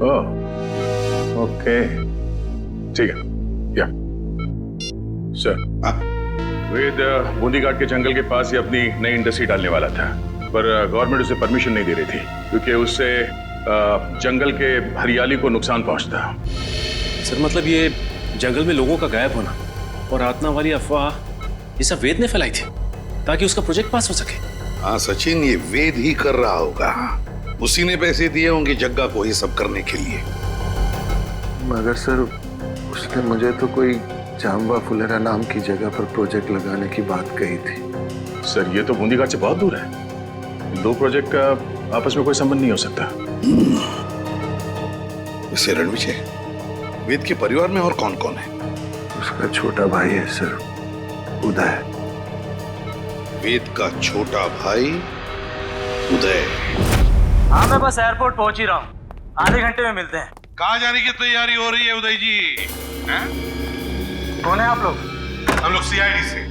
Speaker 17: ओह, ओके, ठीक है, या सर। वेद बूंदी घाट के जंगल के पास ही अपनी नई इंडस्ट्री डालने वाला था, पर गवर्नमेंट उसे परमिशन नहीं दे रही थी क्योंकि उससे जंगल के हरियाली को नुकसान पहुंचता।
Speaker 16: सर मतलब ये जंगल में लोगों का गायब होना और आत्मा वाली अफवाह ये सब वेद ने फैलाई थी ताकि उसका प्रोजेक्ट पास हो सके।
Speaker 9: हाँ सचिन, ये वेद ही कर रहा होगा। उसी ने पैसे दिए होंगे जग्गा को ये सब करने के लिए।
Speaker 20: मगर सर उसने मुझे तो कोई जाम्बा फुलेरा नाम की जगह पर प्रोजेक्ट लगाने की बात कही थी।
Speaker 17: सर ये तो बूंदी घाट से बहुत दूर है, इन दो प्रोजेक्ट का आपस में कोई संबंध नहीं हो सकता।
Speaker 9: इसे रणविजय, वेद के परिवार में और कौन कौन है?
Speaker 20: उसका छोटा भाई है सर, उदय।
Speaker 9: वेद का छोटा भाई उदय।
Speaker 5: हाँ मैं बस एयरपोर्ट पहुंच ही रहा हूँ, आधे घंटे में मिलते हैं।
Speaker 9: कहाँ जाने की तैयारी हो रही है उदय जी? हैं?
Speaker 5: कौन है आप लोग?
Speaker 9: हम लोग सीआईडी से।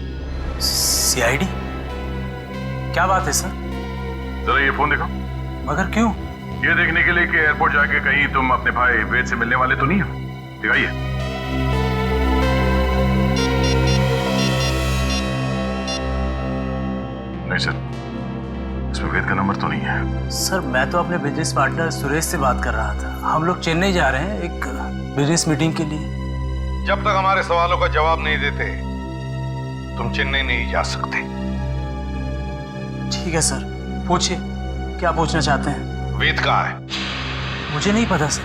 Speaker 5: सीआईडी? क्या बात है सर?
Speaker 17: जरा ये फोन देखो।
Speaker 5: मगर क्यों?
Speaker 17: ये देखने के लिए कि एयरपोर्ट जाके कहीं तुम अपने भाई वेद से मिलने वाले तो नहीं हो। दिखाइए। नहीं सर, इसमें वेद का नंबर तो नहीं है।
Speaker 5: सर मैं तो अपने बिजनेस पार्टनर सुरेश से बात कर रहा था। हम लोग चेन्नई जा रहे हैं एक बिजनेस मीटिंग के लिए।
Speaker 9: जब तक हमारे सवालों का जवाब नहीं देते तुम चेन्नई नहीं जा सकते।
Speaker 5: ठीक है सर, पूछिए क्या पूछना चाहते हैं।
Speaker 9: वेद कहाँ है?
Speaker 5: मुझे नहीं पता सर,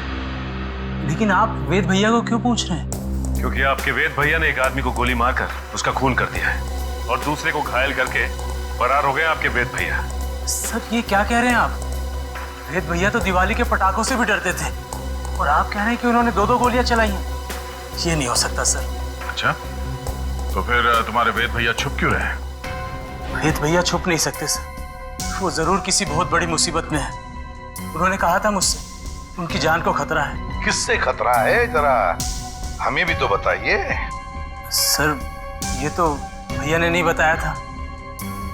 Speaker 5: लेकिन आप वेद भैया को क्यों पूछ रहे हैं?
Speaker 17: क्योंकि आपके वेद भैया ने एक आदमी को गोली मारकर उसका खून कर दिया है और दूसरे को घायल करके फरार हो गए आपके वेद भैया।
Speaker 5: सर ये क्या कह रहे हैं आप? वेद भैया तो दिवाली के पटाखों से भी डरते थे और आप कह रहे हैं कि उन्होंने 2-2 गोलियां चलाई हैं। ये नहीं हो सकता सर।
Speaker 17: अच्छा, तो फिर तुम्हारे वेद भैया छुप क्यों रहे?
Speaker 5: वेद भैया छुप नहीं सकते सर, वो जरूर किसी बहुत बड़ी मुसीबत में है। उन्होंने कहा था मुझसे उनकी जान को खतरा है।
Speaker 9: किससे खतरा है, जरा हमें भी तो बताइए।
Speaker 5: सर ये तो भैया ने नहीं बताया था,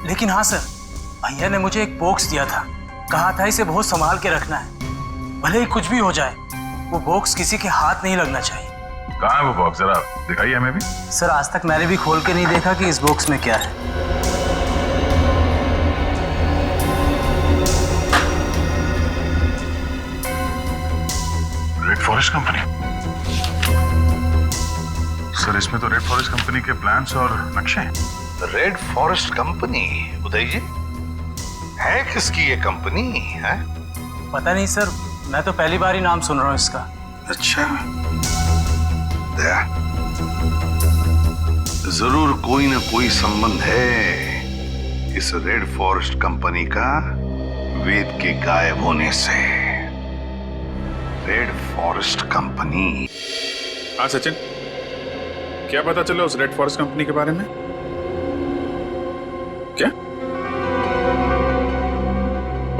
Speaker 5: लेकिन हाँ सर भैया ने मुझे एक बॉक्स दिया था, कहा था इसे बहुत संभाल के रखना है, भले ही कुछ भी हो जाए वो बॉक्स किसी के हाथ नहीं लगना चाहिए।
Speaker 17: कहाँ है वो बॉक्स, जरा दिखाइए हमें भी।
Speaker 5: सर आज तक मैंने भी खोल के नहीं देखा कि इस बॉक्स में क्या है।
Speaker 17: Red forest company? सर इसमें तो रेड फॉरेस्ट कंपनी के प्लान्स और नक्शे हैं।
Speaker 9: Red forest company? Uday ji है किसकी ये कंपनी है?
Speaker 5: पता नहीं सर, मैं तो पहली बार ही नाम सुन रहा हूँ इसका।
Speaker 9: अच्छा, दया जरूर कोई ना कोई संबंध है इस रेड फॉरेस्ट कंपनी का वेद के गायब होने से। Red forest company.
Speaker 17: हाँ सचिन, क्या पता चला उस रेड फॉरेस्ट कंपनी के बारे में? क्या?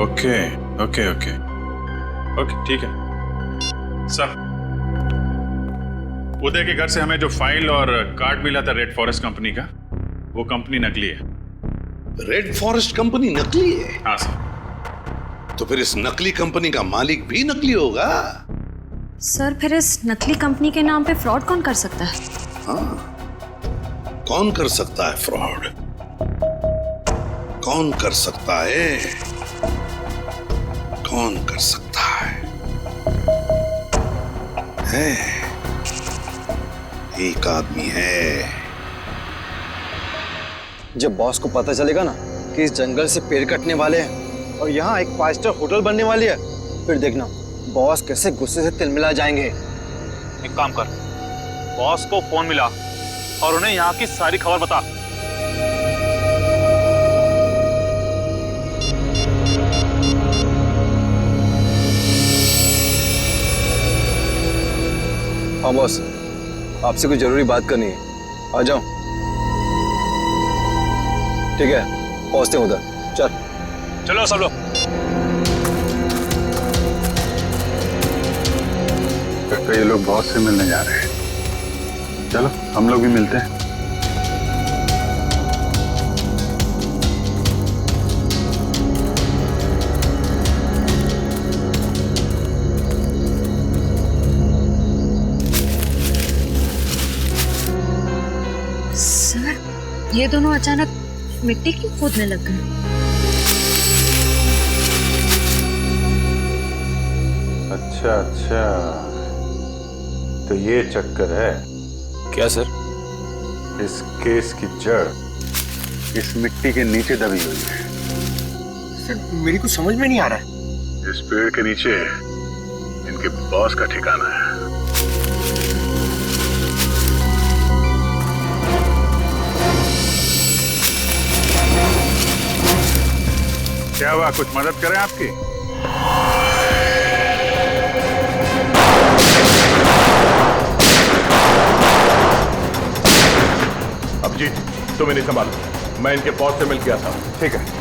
Speaker 17: ओके ओके ओके ओके, ठीक है सर। उदय के घर से हमें जो फाइल और कार्ड मिला था रेड फॉरेस्ट कंपनी का, वो कंपनी नकली है।
Speaker 9: रेड फॉरेस्ट कंपनी नकली है?
Speaker 17: हाँ सर।
Speaker 9: तो फिर इस नकली कंपनी का मालिक भी नकली होगा?
Speaker 3: सर फिर इस नकली कंपनी के नाम पे फ्रॉड कौन कर सकता है?
Speaker 9: हाँ, कौन कर सकता है फ्रॉड? कौन कर सकता है? कौन कर सकता है? एक आदमी है।
Speaker 13: जब बॉस को पता चलेगा ना कि इस जंगल से पेड़ कटने वाले हैं और यहाँ एक 5 स्टार होटल बनने वाली है, फिर देखना बॉस कैसे गुस्से से तिलमिला जाएंगे।
Speaker 11: एक काम कर, बॉस को फोन मिला और उन्हें यहाँ की सारी खबर बता।
Speaker 13: हाँ बॉस, आपसे कुछ जरूरी बात करनी है, आ जाओ। ठीक है, पहुंचते हैं उधर।
Speaker 11: चलो सब लोग।
Speaker 2: लगता है ये लोग बॉस से मिलने जा रहे हैं। चलो हम लोग भी मिलते हैं।
Speaker 3: ये दोनों अचानक मिट्टी क्यों खोदने लग गए?
Speaker 2: अच्छा अच्छा, तो ये चक्कर है
Speaker 11: क्या सर?
Speaker 2: इस केस की जड़ इस मिट्टी के नीचे दबी हुई है।
Speaker 1: सर मेरी कुछ समझ में नहीं आ रहा है।
Speaker 2: इस पेड़ के नीचे इनके बॉस का ठिकाना है। क्या हुआ, कुछ मदद करें आपकी?
Speaker 17: अभिजीत तुम इन्हें संभालो, मैं इनके बॉस से मिल के आता हूं।
Speaker 2: ठीक है।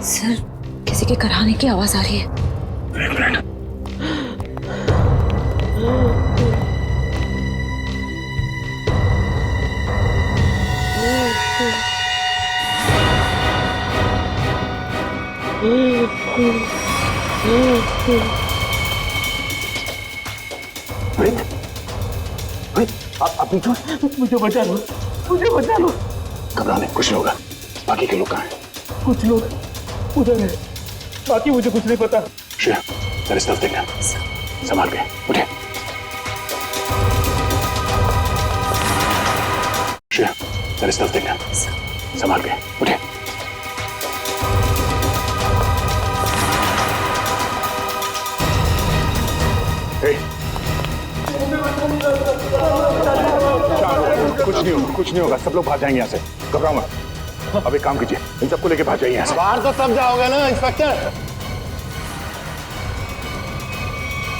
Speaker 3: सर किसी के कराने की आवाज आ रही है।
Speaker 2: एक मिनट।
Speaker 19: आप पीछे, मुझे बचा लो, मुझे बचा लो।
Speaker 2: घबराने कुछ नहीं होगा। बाकी के लोग कहाँ हैं?
Speaker 19: कुछ लोग उधर है, बाकी मुझे कुछ नहीं पता।
Speaker 2: श्रेया, तेरे तरफ देखना, संभाल के उठे। श्रेया, तेरे तरफ देखना, संभाल के उठे। कुछ नहीं होगा, कुछ नहीं होगा, सब लोग भाग जाएंगे यहाँ से, घबराओ मत। अब एक काम कीजिए, इन सबको लेके भाग जाइए यहाँ से।
Speaker 20: बाहर तो सब जाओगे ना इंस्पेक्टर?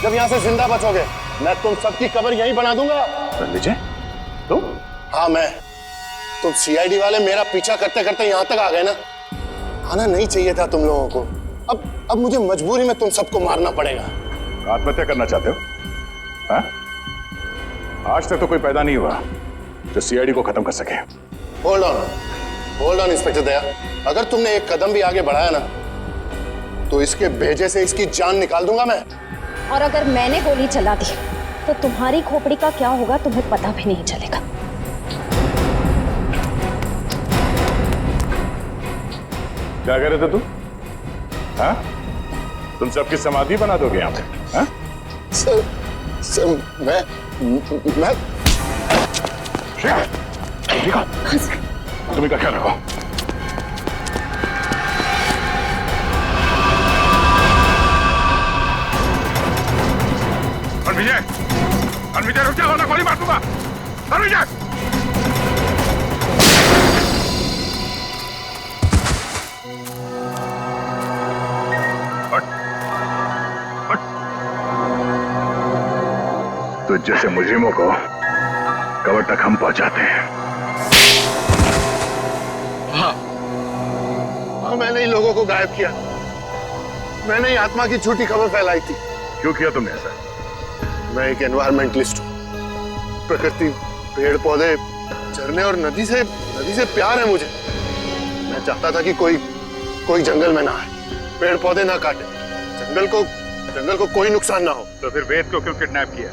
Speaker 20: जब यहाँ से जिंदा बचोगे मैं तुम सबकी कब्र यहीं बना दूंगा।
Speaker 2: विजय, तुम?
Speaker 20: हाँ मैं। तुम सीआईडी वाले मेरा पीछा करते करते यहाँ तक आ गए ना। आना नहीं चाहिए था तुम लोगों को। अब मुझे मजबूरी में तुम सबको मारना पड़ेगा।
Speaker 2: आत्महत्या करना चाहते हो? हाँ? आज तक तो कोई पैदा नहीं हुआ जो सीआईडी को खत्म कर सके।
Speaker 20: होल्ड ऑन इंस्पेक्टर दया, अगर तुमने एक कदम भी आगे बढ़ाया ना तो इसके भेजे से इसकी जान निकाल दूंगा मैं।
Speaker 15: और अगर मैंने गोली चला दी तो तुम्हारी खोपड़ी का क्या होगा तुम्हें पता भी नहीं चलेगा।
Speaker 2: क्या कह रहे थे तुम? हाँ? तुम सबकी समाधि बना दोगे यहाँ पे? हाँ?
Speaker 20: सर मैं
Speaker 2: तुम्हें का ख्याल रखो। विजय रुक जाओ, ना गोली मार दूंगा। विजय तो जैसे मुजरिमों को कब्र तक हम पहुंचाते हैं।
Speaker 20: हाँ मैंने ही लोगों को गायब किया। मैंने ही आत्मा की झूठी खबर फैलाई थी।
Speaker 2: क्यों किया तुमने ऐसा?
Speaker 20: मैं एक एनवायरमेंटलिस्ट हूँ। प्रकृति, पेड़ पौधे, झरने और नदी से प्यार है मुझे। मैं चाहता था कि कोई जंगल में ना आए, पेड़ पौधे ना काटे, जंगल को कोई नुकसान ना हो।
Speaker 2: तो फिर वेद को क्यों किडनैप किया?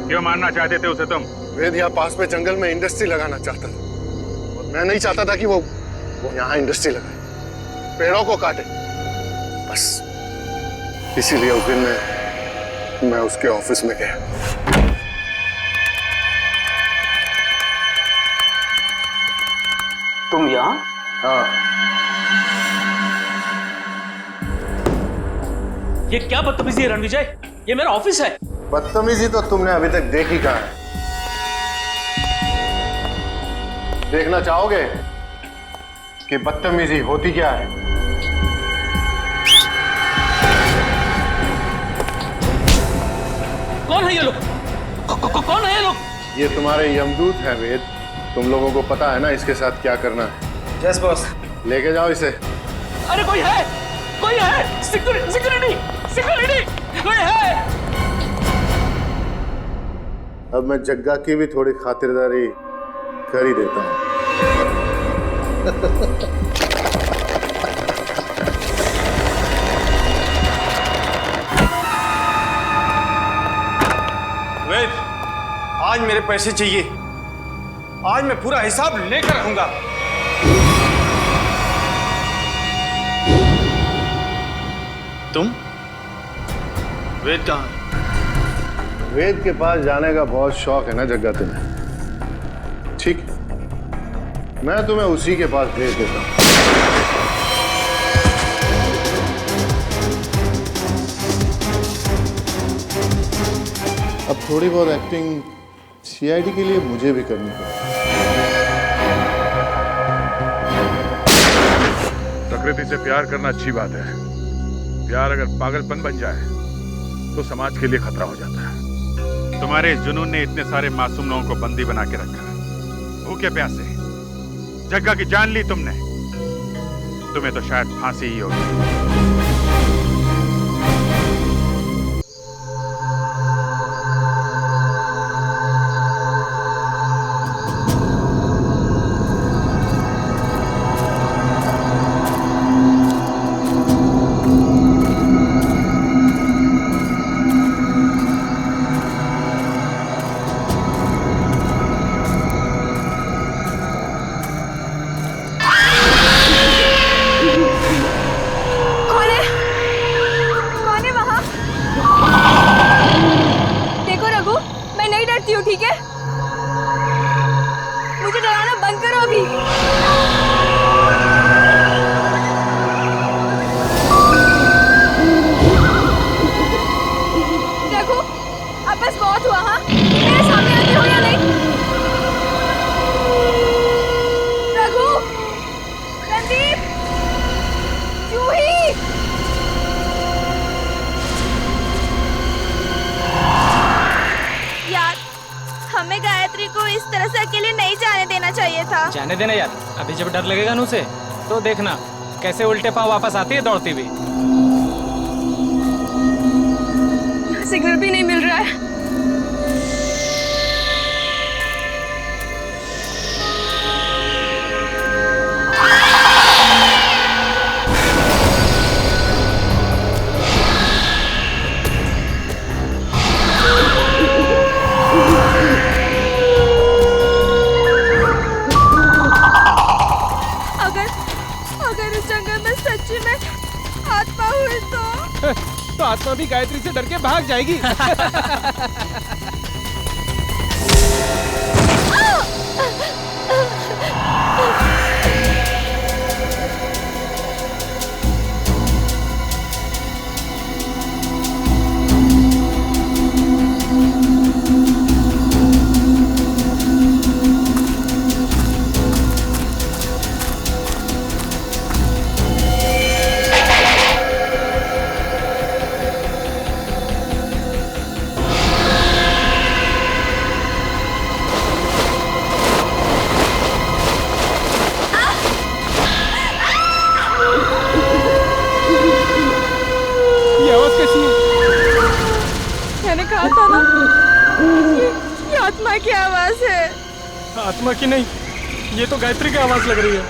Speaker 2: क्यों मारना चाहते थे उसे तुम?
Speaker 20: वेद यहाँ पास में जंगल में इंडस्ट्री लगाना चाहता था और मैं नहीं चाहता था कि वो यहाँ इंडस्ट्री लगाए, पेड़ों को काटे। बस इसीलिए उस दिन मैं उसके ऑफिस में गया।
Speaker 5: तुम यहाँ?
Speaker 20: हाँ।
Speaker 8: ये क्या बदतमीजी है रणविजय? ये मेरा ऑफिस है।
Speaker 20: बदतमीजी तो तुमने अभी तक देखी कहाँ है? देखना चाहोगे कि बदतमीजी होती क्या है?
Speaker 8: कौन है ये लोग? कौन है ये लोग?
Speaker 20: ये तुम्हारे यमदूत हैं वेद। तुम लोगों को पता है ना इसके साथ क्या करना है?
Speaker 5: Yes boss.
Speaker 20: लेके जाओ इसे।
Speaker 5: अरे कोई है सिक्योरिटी कोई है।
Speaker 20: अब मैं जग्गा की भी थोड़ी खातिरदारी कर ही देता हूँ।
Speaker 7: वेद, आज मेरे पैसे चाहिए। आज मैं पूरा हिसाब लेकर रहूंगा। तुम? वेद कहाँ है?
Speaker 20: वेद के पास जाने का बहुत शौक है ना जग्गा तुम्हें? ठीक, मैं तुम्हें उसी के पास भेज देता हूँ। अब थोड़ी बहुत एक्टिंग सीआईडी के लिए मुझे भी करनी पड़ेगी।
Speaker 17: प्रकृति से प्यार करना अच्छी बात है। प्यार अगर पागलपन बन जाए तो समाज के लिए खतरा हो जाता है।
Speaker 2: तुम्हारे जुनून ने इतने सारे मासूम लोगों को बंदी बना के रखा। भूखे प्यासे जग्गा की जान ली तुमने। तुम्हें तो शायद फांसी ही होगी।
Speaker 3: ठीक है, मुझे डराना बंद करो अभी। देखो अब बस बहुत हुआ। हाँ, मेरे सामने आते हो या नहीं? रघु, रणदीप, जूही, यार हमें गायत्री को इस तरह से अकेले नहीं जाने देना चाहिए था।
Speaker 5: जाने देना यार, अभी जब डर लगेगा ना उसे तो देखना कैसे उल्टे पांव वापस आती है दौड़ती हुई।
Speaker 3: सिग्नल भी नहीं मिल रहा है। अगर इस जंगल में सच्ची में आत्मा हुई तो
Speaker 5: आत्मा भी गायत्री से डर के भाग जाएगी।
Speaker 3: मैंने कहा था ना, ये आत्मा की आवाज है।
Speaker 5: आत्मा की नहीं, ये तो गायत्री की आवाज लग रही है।